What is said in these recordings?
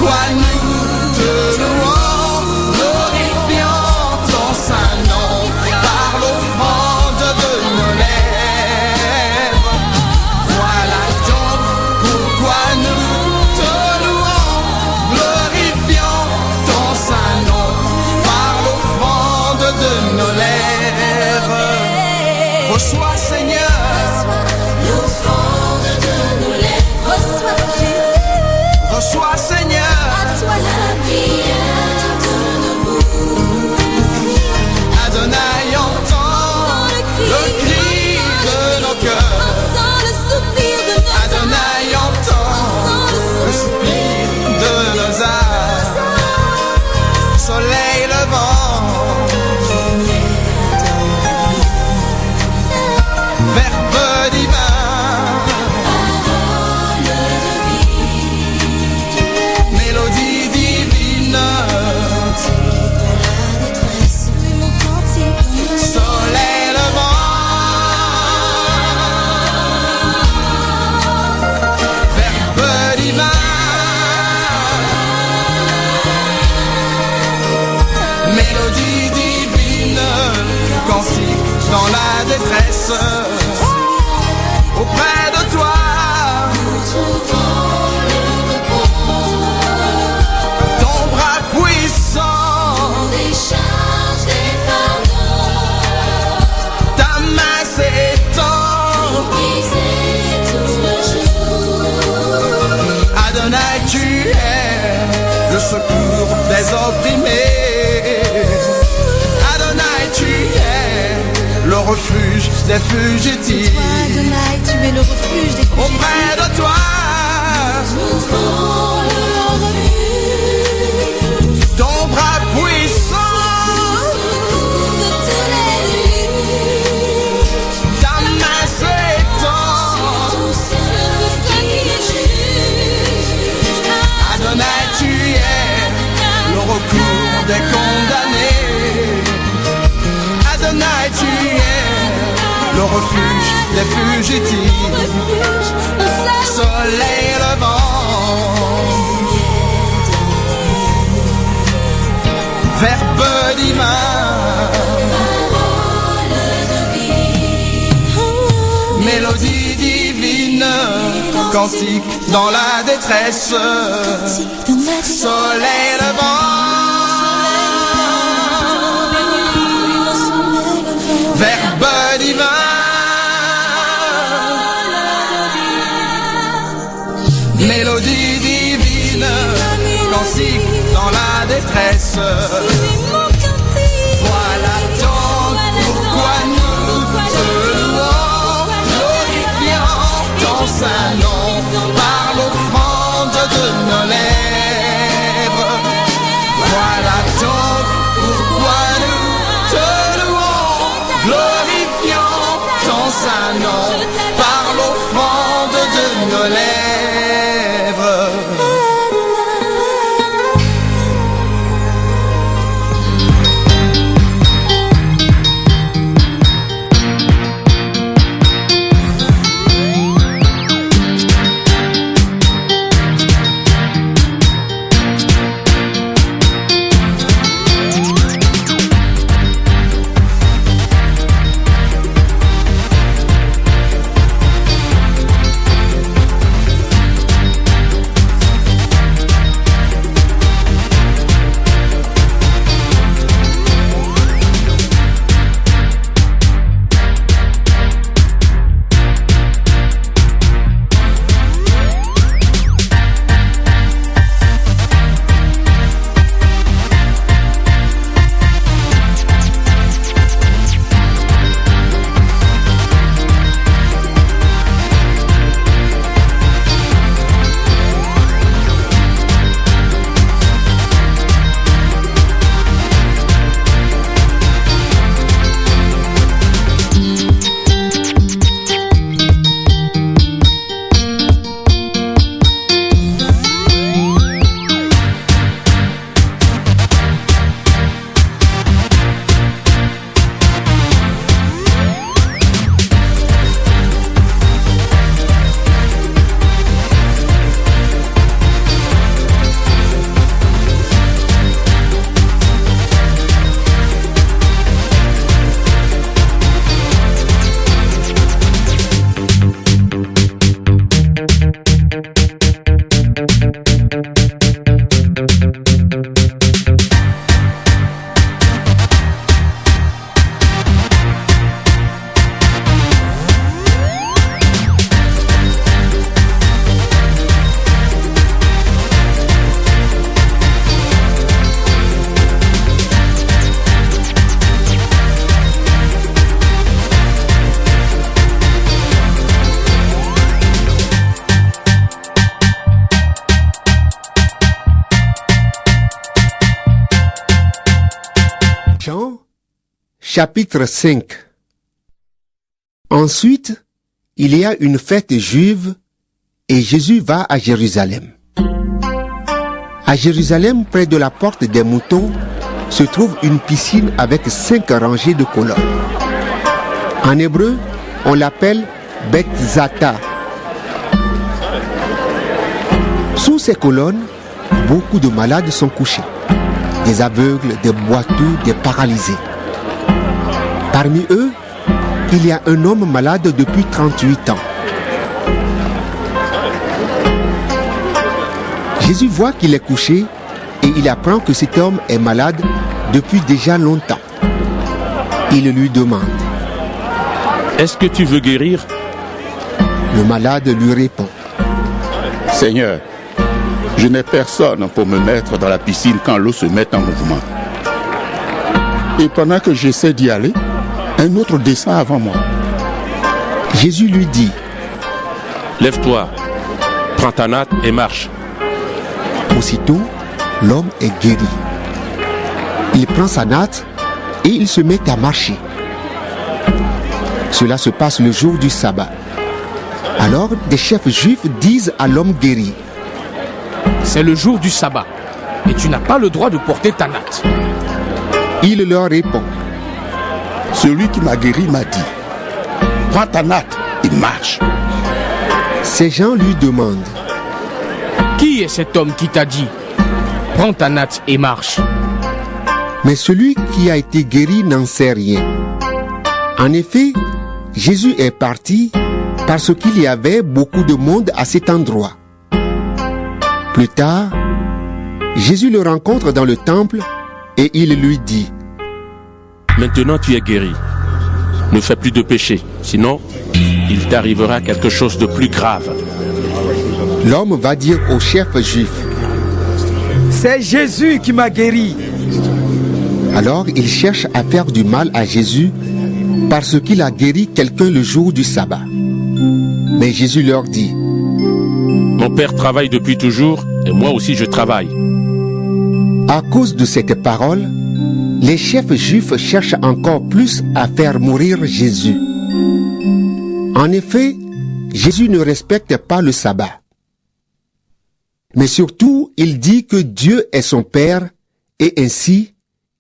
pourquoi nous te louons, glorifiant ton saint nom par l'offrande de nos lèvres. Voilà donc pourquoi nous te louons, glorifiant ton saint nom par l'offrande de nos lèvres. Reçois, Seigneur, l'offrande de nos lèvres. Reçois, Jésus. Reçois, Seigneur, à toi la prière de nos bouches. Adonai, entends le cri de nos cœurs. Entends le soupir de nos âmes. Adonai, entends le soupir de nos âmes. Soleil levant, Verbe divin, parole de vie. mélodie divine, Dans la détresse, mon cantique. soleil levant, Verbe divin, mélodie divine, cantique dans la détresse, auprès de toi, Trouvons le repos. ton bras puissant, Décharge des fardeaux. ta main s'étend. Briser tout le jour. Adonai, tu es le secours des opprimés. Adonai, tu es le refuge des fugitifs. Adonai, tu es le refuge des fugitifs. Auprès de toi, Trouvons le refuge. ton bras puissant, De tous les nuits. ta main s'étend. Tout ce qui est juste. Adonai, tu es le recours des condamnés. Adonai, tu es le refuge des fugitifs. Refuge, au Soleil levant, Verbe divin, parole de vie. mélodie divine, cantique dans la détresse, soleil levant, Verbe divin, mélodie divine, cantique dans la détresse. Voilà donc pourquoi nous te louons, glorifiant ton saint nom par l'offrande de nos lèvres. Voilà donc pourquoi nous te louons, glorifiant ton saint nom par l'offrande de nos lèvres. Chapitre 5. Ensuite, il y a une fête juive et Jésus va à Jérusalem. À Jérusalem, près de la porte des moutons, se trouve une piscine avec 5 rangées de colonnes. En hébreu, on l'appelle Beth Zata. Sous ces colonnes, beaucoup de malades sont couchés. Des aveugles, des boiteux, des paralysés. Parmi eux, il y a un homme malade depuis 38 ans. Jésus voit qu'il est couché et il apprend que cet homme est malade depuis déjà longtemps. Il lui demande: Est-ce que tu veux guérir? Le malade lui répond: Seigneur, je n'ai personne pour me mettre dans la piscine quand l'eau se met en mouvement. Et pendant que j'essaie d'y aller, un autre descend avant moi. Jésus lui dit: Lève-toi, prends ta natte et marche. Aussitôt, l'homme est guéri. Il prend sa natte et il se met à marcher. Cela se passe le jour du sabbat. Alors, des chefs juifs disent à l'homme guéri: C'est le jour du sabbat et tu n'as pas le droit de porter ta natte. Il leur répond: Celui qui m'a guéri m'a dit: Prends ta natte et marche. Ces gens lui demandent: Qui est cet homme qui t'a dit: Prends ta natte et marche? Mais celui qui a été guéri n'en sait rien. En effet, Jésus est parti parce qu'il y avait beaucoup de monde à cet endroit. Plus tard, Jésus le rencontre dans le temple et il lui dit: Maintenant tu es guéri. Ne fais plus de péché, sinon il t'arrivera quelque chose de plus grave. L'homme va dire au chef juif: C'est Jésus qui m'a guéri. Alors il cherche à faire du mal à Jésus parce qu'il a guéri quelqu'un le jour du sabbat. Mais Jésus leur dit: Mon Père travaille depuis toujours et moi aussi je travaille. À cause de cette parole, les chefs juifs cherchent encore plus à faire mourir Jésus. En effet, Jésus ne respecte pas le sabbat. Mais surtout, il dit que Dieu est son Père et ainsi,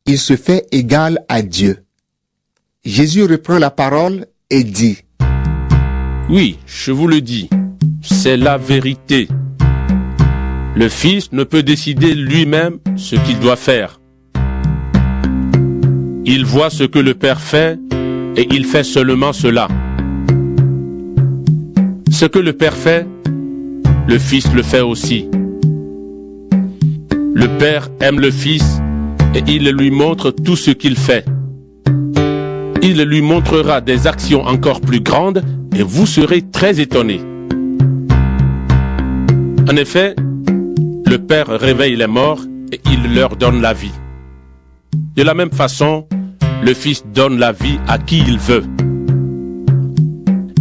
il se fait égal à Dieu. Jésus reprend la parole et dit: Oui, je vous le dis, c'est la vérité. Le Fils ne peut décider lui-même ce qu'il doit faire. Il voit ce que le Père fait et il fait seulement cela. Ce que le Père fait, le Fils le fait aussi. Le Père aime le Fils et il lui montre tout ce qu'il fait. Il lui montrera des actions encore plus grandes et vous serez très étonnés. En effet, le Père réveille les morts et il leur donne la vie. De la même façon, le Fils donne la vie à qui il veut.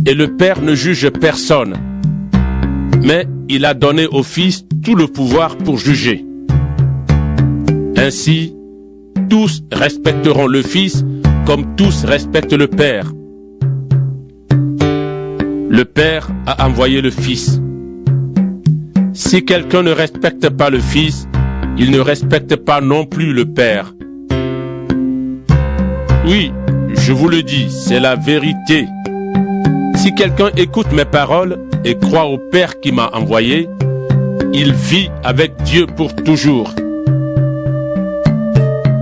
Et le Père ne juge personne, mais il a donné au Fils tout le pouvoir pour juger. Ainsi, tous respecteront le Fils comme tous respectent le Père. Le Père a envoyé le Fils. Si quelqu'un ne respecte pas le Fils, il ne respecte pas non plus le Père. Oui, je vous le dis, c'est la vérité. Si quelqu'un écoute mes paroles et croit au Père qui m'a envoyé, il vit avec Dieu pour toujours.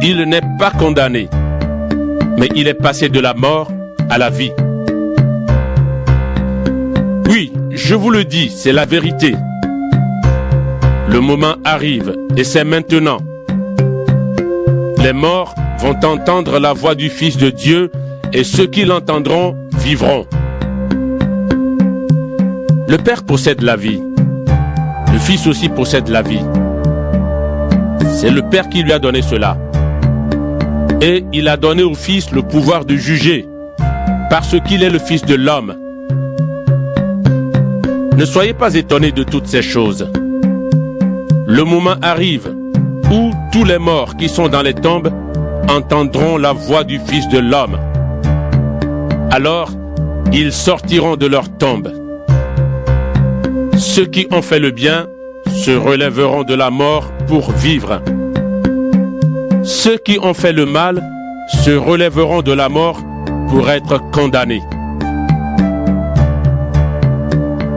Il n'est pas condamné, mais il est passé de la mort à la vie. Oui, je vous le dis, c'est la vérité. Le moment arrive, et c'est maintenant. Les morts vont entendre la voix du Fils de Dieu, et ceux qui l'entendront vivront. Le Père possède la vie. Le Fils aussi possède la vie. C'est le Père qui lui a donné cela. Et il a donné au Fils le pouvoir de juger, parce qu'il est le Fils de l'homme. Ne soyez pas étonnés de toutes ces choses. Le moment arrive où tous les morts qui sont dans les tombes entendront la voix du Fils de l'homme. Alors, ils sortiront de leur tombe. Ceux qui ont fait le bien se relèveront de la mort pour vivre. Ceux qui ont fait le mal se relèveront de la mort pour être condamnés.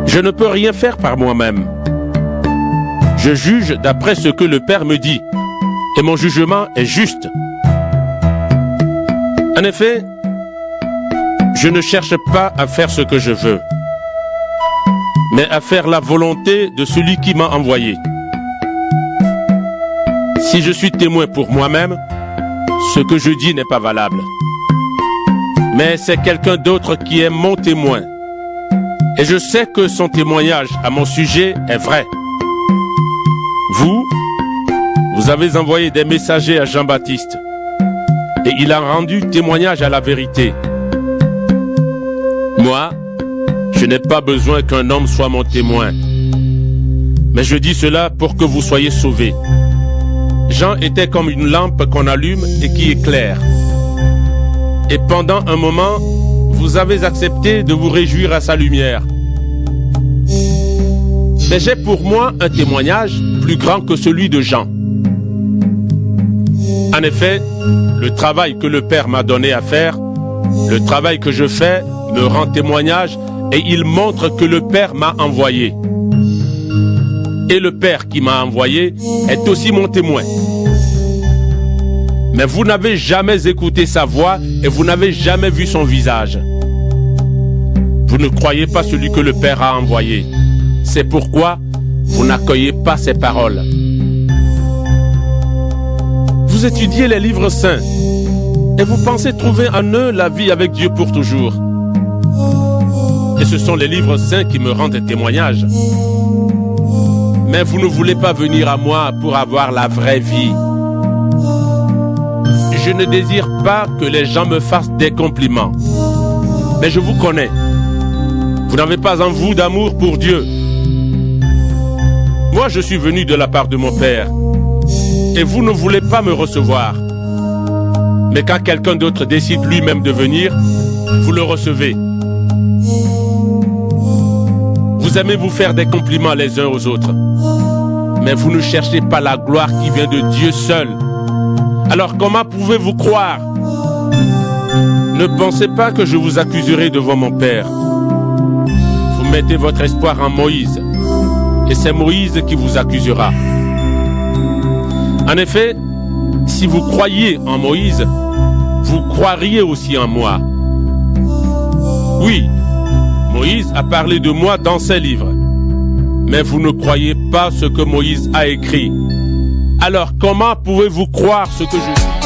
Je ne peux rien faire par moi-même. Je juge d'après ce que le Père me dit, et mon jugement est juste. En effet, je ne cherche pas à faire ce que je veux, mais à faire la volonté de celui qui m'a envoyé. Si je suis témoin pour moi-même, ce que je dis n'est pas valable. Mais c'est quelqu'un d'autre qui est mon témoin. Et je sais que son témoignage à mon sujet est vrai. Vous avez envoyé des messagers à Jean-Baptiste, et il a rendu témoignage à la vérité. Moi, je n'ai pas besoin qu'un homme soit mon témoin. Mais je dis cela pour que vous soyez sauvés. Jean était comme une lampe qu'on allume et qui éclaire. Et pendant un moment, vous avez accepté de vous réjouir à sa lumière. Mais j'ai pour moi un témoignage plus grand que celui de Jean. En effet, le travail que le Père m'a donné à faire, le travail que je fais, me rend témoignage et il montre que le Père m'a envoyé. Et le Père qui m'a envoyé est aussi mon témoin. Mais vous n'avez jamais écouté sa voix et vous n'avez jamais vu son visage. Vous ne croyez pas celui que le Père a envoyé. C'est pourquoi vous n'accueillez pas ses paroles. Vous étudiez les livres saints et vous pensez trouver en eux la vie avec Dieu pour toujours. Et ce sont les livres saints qui me rendent témoignage. Mais vous ne voulez pas venir à moi pour avoir la vraie vie. Je ne désire pas que les gens me fassent des compliments. Mais je vous connais. Vous n'avez pas en vous d'amour pour Dieu. Moi, je suis venu de la part de mon Père. Et vous ne voulez pas me recevoir. Mais quand quelqu'un d'autre décide lui-même de venir, vous le recevez. Vous aimez vous faire des compliments les uns aux autres. Mais vous ne cherchez pas la gloire qui vient de Dieu seul. Alors comment pouvez-vous croire? Ne pensez pas que je vous accuserai devant mon Père. Vous mettez votre espoir en Moïse. Et c'est Moïse qui vous accusera. En effet, si vous croyez en Moïse, vous croiriez aussi en moi. Oui, Moïse a parlé de moi dans ses livres. Mais vous ne croyez pas ce que Moïse a écrit. Alors comment pouvez-vous croire ce que je dis?